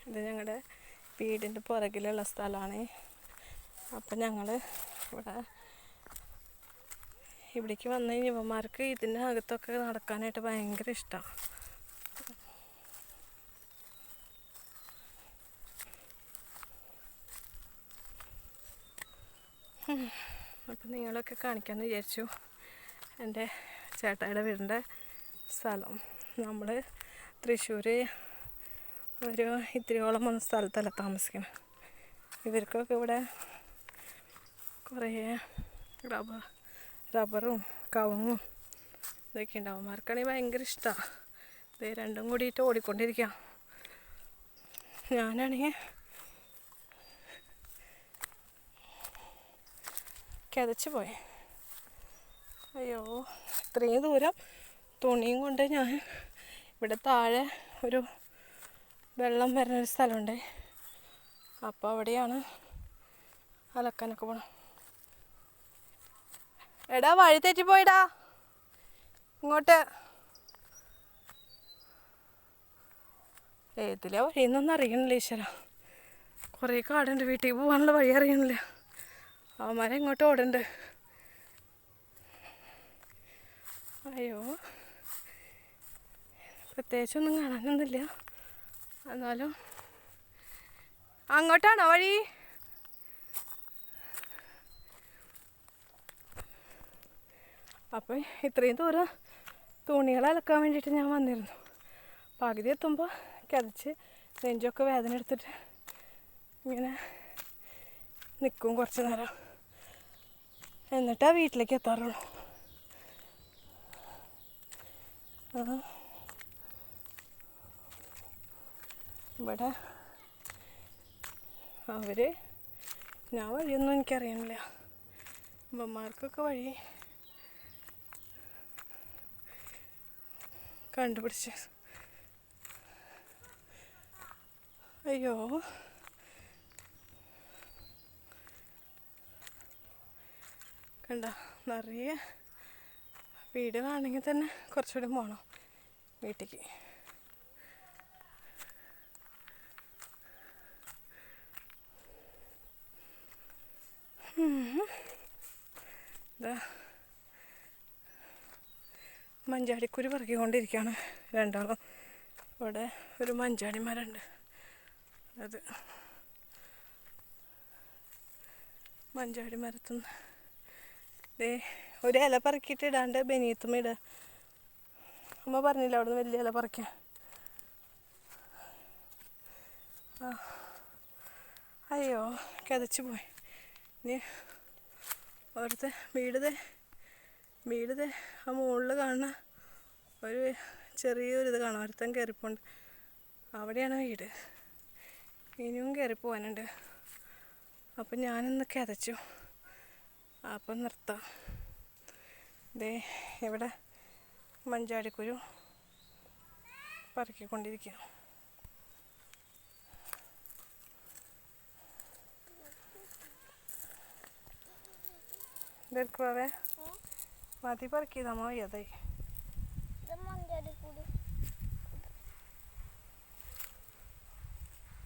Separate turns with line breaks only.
ഇത് ഞങ്ങളുടെ വീടിൻ്റെ പുറകിലുള്ള സ്ഥലമാണ്. അപ്പം ഞങ്ങൾ ഇവിടേക്ക് വന്ന് ഇവന്മാർക്ക് ഇതിൻ്റെ അകത്തൊക്കെ നടക്കാനായിട്ട് ഭയങ്കര ഇഷ്ടമാണ്. അപ്പം നിങ്ങളൊക്കെ കാണിക്കാമെന്ന് വിചാരിച്ചു എൻ്റെ ചേട്ടായിയുടെ വീടിൻ്റെ സ്ഥലം. നമ്മൾ തൃശ്ശൂർ ഒരു ഇത്തിരിയോളം വന്ന സ്ഥലത്തല്ല താമസിക്കണം. ഇവർക്കൊക്കെ ഇവിടെ കുറേ റബ്ബറും കവുങ്ങും ഇതൊക്കെ ഉണ്ടാവും. അവന്മാർക്കാണെങ്കിൽ ഭയങ്കര ഇഷ്ടമാണ്. ഇത് രണ്ടും കൂടിയിട്ട് ഓടിക്കൊണ്ടിരിക്കുക. ഞാനാണെങ്കിൽ കിതച്ച് പോയി. അയ്യോ, ഇത്രയും ദൂരം തുണിയും കൊണ്ട് ഞാൻ ഇവിടെ താഴെ ഒരു വെള്ളം വരുന്നൊരു സ്ഥലമുണ്ട്. അപ്പോൾ അവിടെയാണ് അലക്കാനൊക്കെ പോകണം. എടാ വഴി തെറ്റിപ്പോയിടാ, ഇങ്ങോട്ട്. ഏതിലാ വഴിയെന്നൊന്നും അറിയണില്ല ഈശ്വര. കുറേ കാടുണ്ട്, വീട്ടിൽ പോകാനുള്ള വഴി അറിയണില്ല. അവന്മാരെ ഇങ്ങോട്ട് ഓടുന്നുണ്ട്. അയ്യോ, പ്രത്യേകിച്ചൊന്നും കാണാനൊന്നുമില്ല. എന്നാലും അങ്ങോട്ടാണോ വഴി? അപ്പം ഇത്രയും ദൂരം തുണികൾ അലക്കാൻ വേണ്ടിയിട്ട് ഞാൻ വന്നിരുന്നു. പകുതി എത്തുമ്പോൾ കിതച്ച് നെഞ്ചൊക്കെ വേദന എടുത്തിട്ട് ഇങ്ങനെ നിൽക്കും കുറച്ച് നേരം. എന്നിട്ടാ വീട്ടിലേക്ക് എത്താറുള്ളൂ. ഇവിടെ ഞാൻ വഴിയൊന്നും എനിക്കറിയണില്ല. അമ്മമാർക്കൊക്കെ വഴി കണ്ടുപിടിച്ച്. അയ്യോ, കണ്ട നിറയെ വീട് കാണണമെങ്കിൽ തന്നെ കുറച്ചുകൂടി പോകണം വീട്ടിലേക്ക്. മഞ്ചാടിക്കുരു പറിക്കൊണ്ടിരിക്കുകയാണ് രണ്ടാളും. ഇവിടെ ഒരു മഞ്ചാടി മരമുണ്ട്. അത് മഞ്ചാടി മരത്തുനിന്ന് ഒരു ഇല പറക്കിയിട്ട് ഇടാണ്ട് ബനിയത്തും ഇടുക. അമ്മ പറഞ്ഞില്ല അവിടെ നിന്ന് വലിയ ഇല പറിക്കാൻ. അയ്യോ, കിതച്ച് പോയി. ഇനി അവിടുത്തെ വീട് ആ മുകളിൽ കാണുന്ന ഒരു ചെറിയൊരിത് കാണാം. ഒരുത്തൻ കയറിപ്പോണ്ട്. അവിടെയാണ് വീട്. ഇനിയും കയറിപ്പോവാനുണ്ട്. അപ്പം ഞാനൊന്ന് കിതച്ചു. അപ്പം നിർത്താം. ഇവിടെ മഞ്ചാടിക്കുരു പറക്കിക്കൊണ്ടിരിക്കുക. ഇതെടുക്കുവേ മതി പറക്കിയതാ മതിയതായി.